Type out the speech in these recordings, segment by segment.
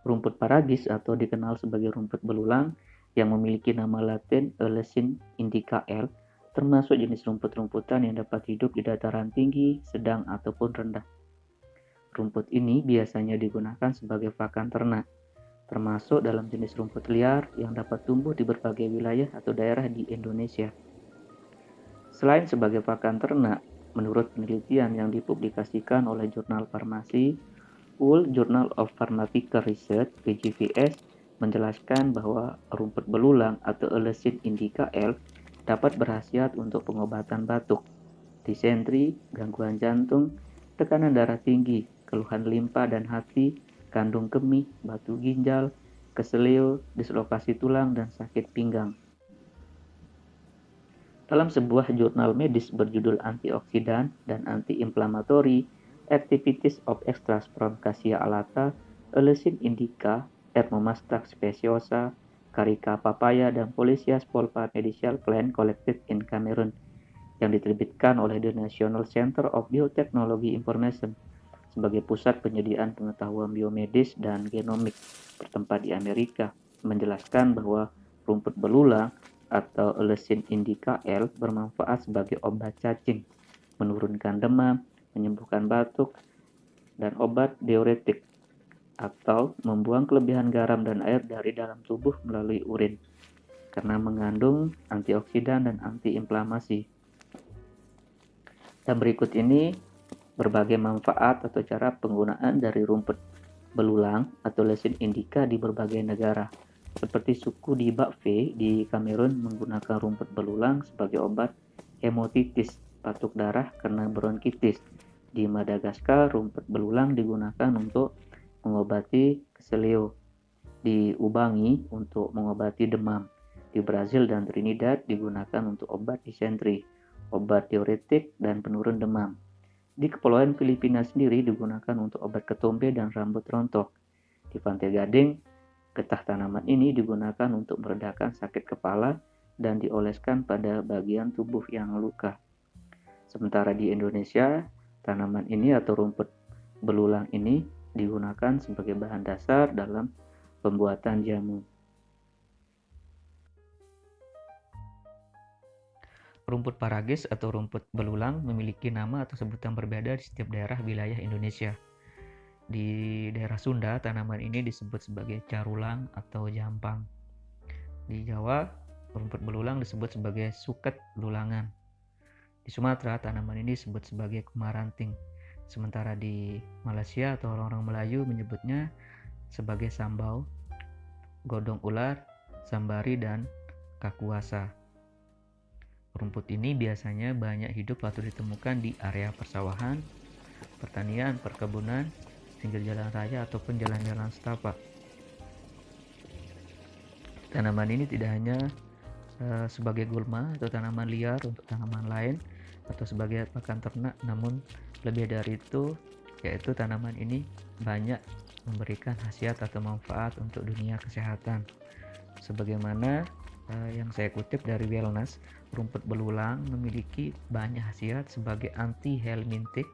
Rumput paragis atau dikenal sebagai rumput belulang yang memiliki nama latin Alesin indica L, termasuk jenis rumput-rumputan yang dapat hidup di dataran tinggi, sedang, ataupun rendah. Rumput ini biasanya digunakan sebagai pakan ternak, termasuk dalam jenis rumput liar yang dapat tumbuh di berbagai wilayah atau daerah di Indonesia. Selain sebagai pakan ternak, menurut penelitian yang dipublikasikan oleh jurnal farmasi, World Journal of Pharmaceutical Research (WJPS) menjelaskan bahwa rumput belulang atau Alesin indica L dapat berkhasiat untuk pengobatan batuk, disentri, gangguan jantung, tekanan darah tinggi, keluhan limpa dan hati, kandung kemih, batu ginjal, keseleo, dislokasi tulang, dan sakit pinggang. Dalam sebuah jurnal medis berjudul Antioksidan dan Anti-Inflammatory Activities of Extras from Cassia alata, Alesin indica, Thermomastix speciosa, Carica papaya, dan Policias polpa medicinal plant collected in Cameroon yang diterbitkan oleh The National Center of Biotechnology Information sebagai pusat penyediaan pengetahuan biomedis dan genomik bertempat di Amerika, menjelaskan bahwa rumput belulang atau Alesin indica L bermanfaat sebagai obat cacing, menurunkan demam, menyembuhkan batuk, dan obat diuretik atau membuang kelebihan garam dan air dari dalam tubuh melalui urin karena mengandung antioksidan dan antiinflamasi. Dan berikut ini berbagai manfaat atau cara penggunaan dari rumput belulang atau Alesin indica di berbagai negara. Seperti suku di Bakve di Kamerun menggunakan rumput belulang sebagai obat hemotitis, batuk darah karena bronkitis. Di Madagaskar, rumput belulang digunakan untuk mengobati keseleo. Di Ubangi untuk mengobati demam. Di Brazil dan Trinidad digunakan untuk obat disentri, obat diuretik, dan penurun demam. Di Kepulauan Filipina sendiri digunakan untuk obat ketombe dan rambut rontok. Di Pantai Gading, getah tanaman ini digunakan untuk meredakan sakit kepala dan dioleskan pada bagian tubuh yang luka. Sementara di Indonesia, tanaman ini atau rumput belulang ini digunakan sebagai bahan dasar dalam pembuatan jamu. Rumput paragis atau rumput belulang memiliki nama atau sebutan berbeda di setiap daerah wilayah Indonesia. Di daerah Sunda, tanaman ini disebut sebagai carulang atau jampang. Di Jawa, rumput belulang disebut sebagai suket lulangan. Di Sumatera, tanaman ini disebut sebagai kumaranting. Sementara di Malaysia atau orang-orang Melayu menyebutnya sebagai sambau, godong ular, sambari, dan kakuasa. Rumput ini biasanya banyak hidup atau ditemukan di area persawahan, pertanian, perkebunan, pinggir jalan raya ataupun jalan-jalan setapak. Tanaman ini tidak hanya sebagai gulma atau tanaman liar untuk tanaman lain atau sebagai pakan ternak, namun lebih dari itu yaitu tanaman ini banyak memberikan khasiat atau manfaat untuk dunia kesehatan. Sebagaimana yang saya kutip dari Wellness, rumput belulang memiliki banyak khasiat sebagai anti-helmintik,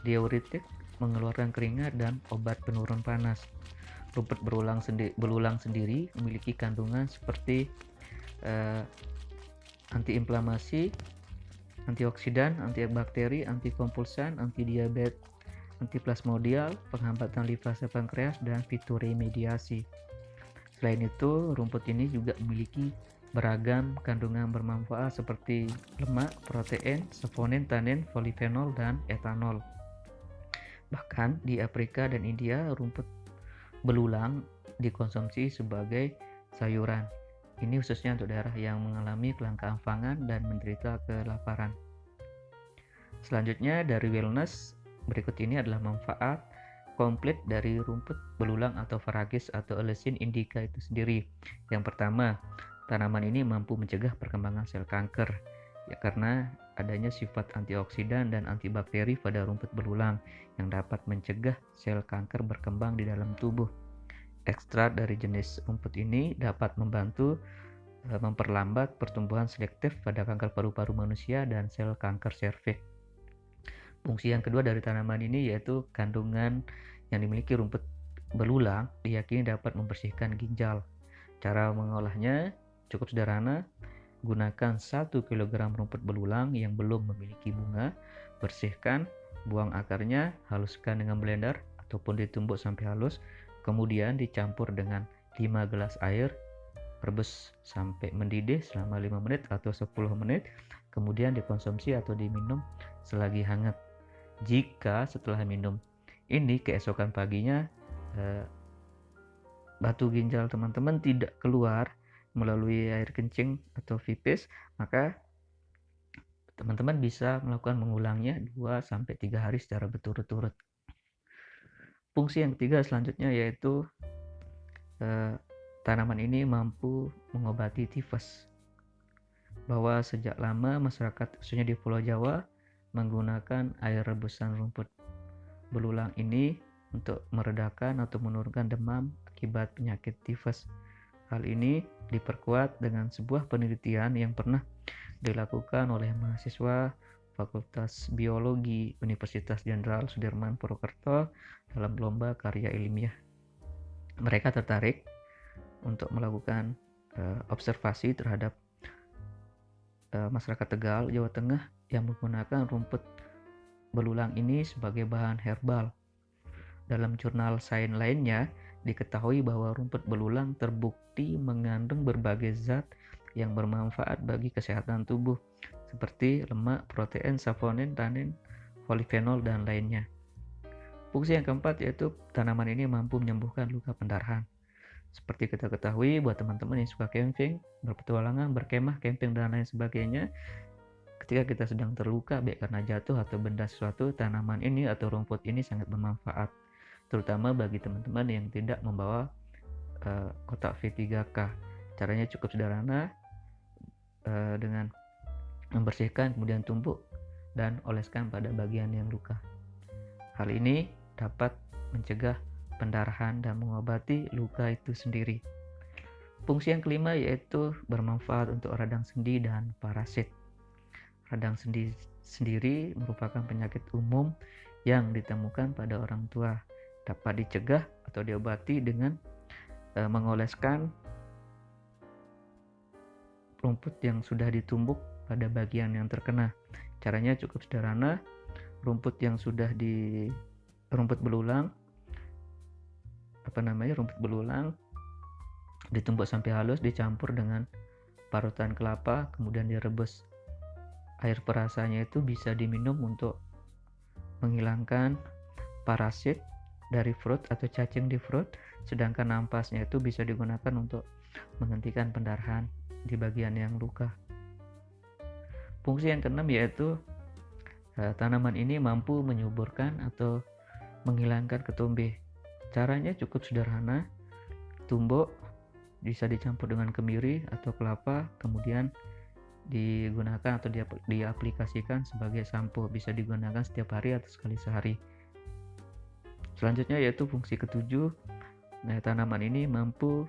diuretik, mengeluarkan keringat, dan obat penurun panas. Rumput belulang sendiri memiliki kandungan seperti antiinflamasi, antioksidan, antibakteri, antikompulsan, antidiabetes, antiplasmodial, penghambatan limfase pankreas, dan fituremediasi. Selain itu, rumput ini juga memiliki beragam kandungan bermanfaat seperti lemak, protein, saponin, tanin, polifenol, dan etanol. Bahkan di Afrika dan India, rumput belulang dikonsumsi sebagai sayuran. Ini khususnya untuk daerah yang mengalami kelangkaan pangan dan menderita kelaparan. Selanjutnya dari Wellness, berikut ini adalah manfaat komplit dari rumput belulang atau paragis atau Alesin indica itu sendiri. Yang pertama, tanaman ini mampu mencegah perkembangan sel kanker, ya karena adanya sifat antioksidan dan antibakteri pada rumput belulang yang dapat mencegah sel kanker berkembang di dalam tubuh. Ekstrak dari jenis rumput ini dapat membantu memperlambat pertumbuhan selektif pada kanker paru-paru manusia dan sel kanker serviks. Fungsi yang kedua dari tanaman ini yaitu kandungan yang dimiliki rumput belulang diyakini dapat membersihkan ginjal. Cara mengolahnya cukup sederhana. Gunakan 1 kg rumput belulang yang belum memiliki bunga, bersihkan, buang akarnya, haluskan dengan blender ataupun ditumbuk sampai halus, kemudian dicampur dengan 5 gelas air, rebus sampai mendidih selama 5 menit atau 10 menit, kemudian dikonsumsi atau diminum selagi hangat. Jika setelah minum ini keesokan paginya batu ginjal teman-teman tidak keluar melalui air kencing atau pipis, maka teman-teman bisa melakukan mengulangnya 2-3 hari secara berturut-turut. Fungsi yang ketiga selanjutnya yaitu tanaman ini mampu mengobati tifus. Bahwa sejak lama masyarakat khususnya di Pulau Jawa menggunakan air rebusan rumput belulang ini untuk meredakan atau menurunkan demam akibat penyakit tifus. Hal ini diperkuat dengan sebuah penelitian yang pernah dilakukan oleh mahasiswa Fakultas Biologi Universitas Jenderal Sudirman Purwokerto dalam lomba karya ilmiah. Mereka tertarik untuk melakukan observasi terhadap masyarakat Tegal, Jawa Tengah yang menggunakan rumput belulang ini sebagai bahan herbal. Dalam jurnal sains lainnya, diketahui bahwa rumput belulang terbukti mengandung berbagai zat yang bermanfaat bagi kesehatan tubuh, seperti lemak, protein, savonin, tanin, polifenol, dan lainnya. Fungsi yang keempat yaitu tanaman ini mampu menyembuhkan luka pendarahan. Seperti kita ketahui, buat teman-teman yang suka camping, berpetualangan, berkemah, camping, dan lain sebagainya, ketika kita sedang terluka, baik karena jatuh atau benda sesuatu, tanaman ini atau rumput ini sangat bermanfaat, terutama bagi teman-teman yang tidak membawa kotak V3K. Caranya cukup sederhana, dengan membersihkan, kemudian tumbuk dan oleskan pada bagian yang luka. Hal ini dapat mencegah pendarahan dan mengobati luka itu sendiri. Fungsi yang kelima yaitu bermanfaat untuk radang sendi dan parasit. Radang sendi sendiri merupakan penyakit umum yang ditemukan pada orang tua. Dapat dicegah atau diobati dengan mengoleskan rumput yang sudah ditumbuk pada bagian yang terkena. Caranya cukup sederhana. Rumput belulang ditumbuk sampai halus, dicampur dengan parutan kelapa, kemudian direbus. Air perasannya itu bisa diminum untuk menghilangkan parasit dari fruit atau cacing di fruit, sedangkan ampasnya itu bisa digunakan untuk menghentikan pendarahan di bagian yang luka. Fungsi yang keenam yaitu tanaman ini mampu menyuburkan atau menghilangkan ketombe. Caranya cukup sederhana. Tumbuk bisa dicampur dengan kemiri atau kelapa, kemudian digunakan atau diaplikasikan sebagai sampo. Bisa digunakan setiap hari atau sekali sehari. Selanjutnya yaitu fungsi ketujuh. Tanaman ini mampu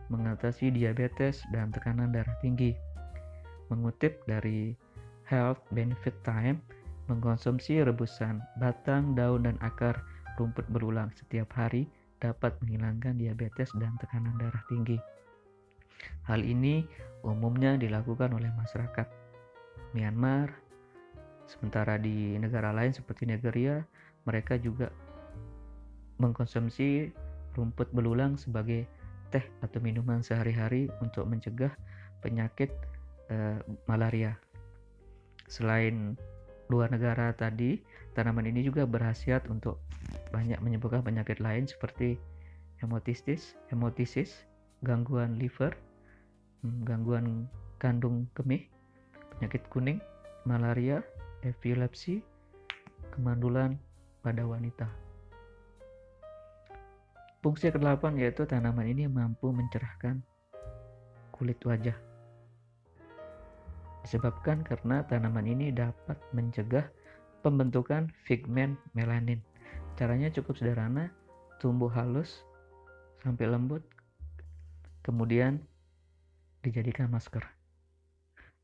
mengatasi diabetes dan tekanan darah tinggi. Mengutip dari Health Benefit Time, mengkonsumsi rebusan batang, daun, dan akar rumput belulang setiap hari dapat menghilangkan diabetes dan tekanan darah tinggi. Hal ini umumnya dilakukan oleh masyarakat Myanmar. Sementara di negara lain seperti Nigeria, mereka juga mengkonsumsi rumput belulang sebagai teh atau minuman sehari-hari untuk mencegah penyakit malaria. Selain luar negara tadi, tanaman ini juga berkhasiat untuk banyak menyembuhkan penyakit lain seperti hematitis, gangguan liver, gangguan kandung kemih, penyakit kuning, malaria, epilepsi, kemandulan pada wanita. Fungsi ke-8 yaitu tanaman ini mampu mencerahkan kulit wajah. Disebabkan karena tanaman ini dapat mencegah pembentukan pigmen melanin. Caranya cukup sederhana, tumbuh halus sampai lembut, kemudian dijadikan masker.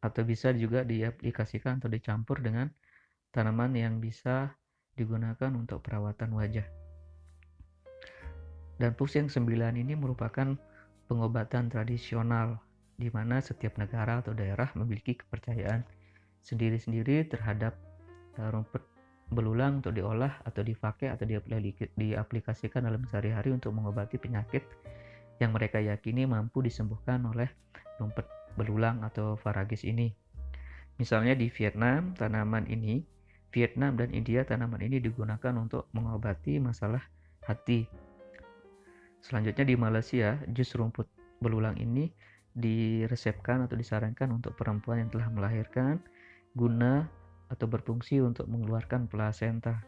Atau bisa juga diaplikasikan atau dicampur dengan tanaman yang bisa digunakan untuk perawatan wajah. Dan fungsi yang ke-9 ini merupakan pengobatan tradisional, di mana setiap negara atau daerah memiliki kepercayaan sendiri-sendiri terhadap rumput belulang untuk diolah atau dipakai atau diaplikasikan dalam sehari-hari untuk mengobati penyakit yang mereka yakini mampu disembuhkan oleh rumput belulang atau faragis ini. Misalnya di Vietnam dan India tanaman ini digunakan untuk mengobati masalah hati. Selanjutnya di Malaysia, jus rumput belulang ini diresepkan atau disarankan untuk perempuan yang telah melahirkan guna atau berfungsi untuk mengeluarkan plasenta.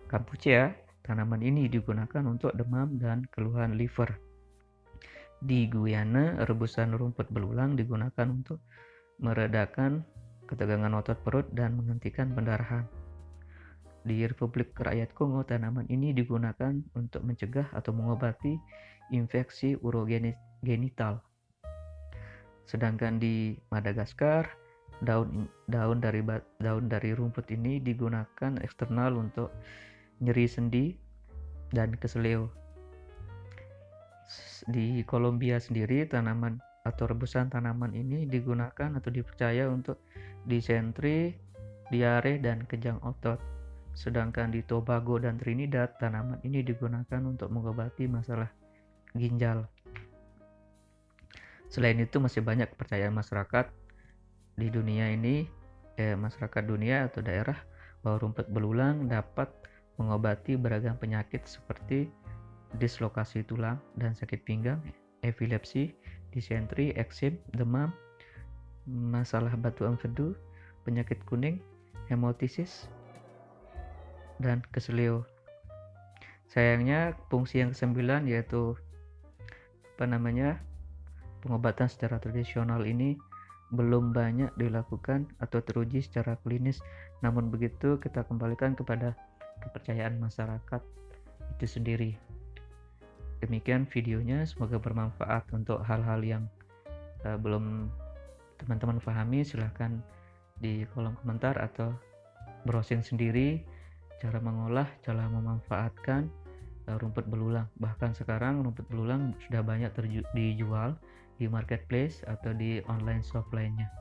Kampuchea, tanaman ini digunakan untuk demam dan keluhan liver. Di Guyana, rebusan rumput belulang digunakan untuk meredakan ketegangan otot perut dan menghentikan pendarahan. Di Republik Rakyat Kongo, tanaman ini digunakan untuk mencegah atau mengobati infeksi urogenital. Sedangkan di Madagaskar, daun dari rumput ini digunakan eksternal untuk nyeri sendi dan keseleo. Di Kolombia sendiri, tanaman atau rebusan tanaman ini digunakan atau dipercaya untuk disentri, diare, dan kejang otot. Sedangkan di Tobago dan Trinidad, tanaman ini digunakan untuk mengobati masalah ginjal. Selain itu, masih banyak kepercayaan masyarakat di dunia ini, masyarakat dunia atau daerah, bahwa rumput belulang dapat mengobati beragam penyakit seperti dislokasi tulang dan sakit pinggang, epilepsi, disentri, eksim, demam, masalah batu empedu, penyakit kuning, hemotisis, dan keseleo. Sayangnya fungsi yang ke-9 yaitu pengobatan secara tradisional ini belum banyak dilakukan atau teruji secara klinis. Namun begitu, kita kembalikan kepada kepercayaan masyarakat itu sendiri. Demikian videonya, semoga bermanfaat. Untuk hal-hal yang belum teman-teman pahami, silahkan di kolom komentar atau browsing sendiri cara mengolah, cara memanfaatkan rumput belulang. Bahkan sekarang rumput belulang sudah banyak dijual di marketplace atau di online shop lainnya.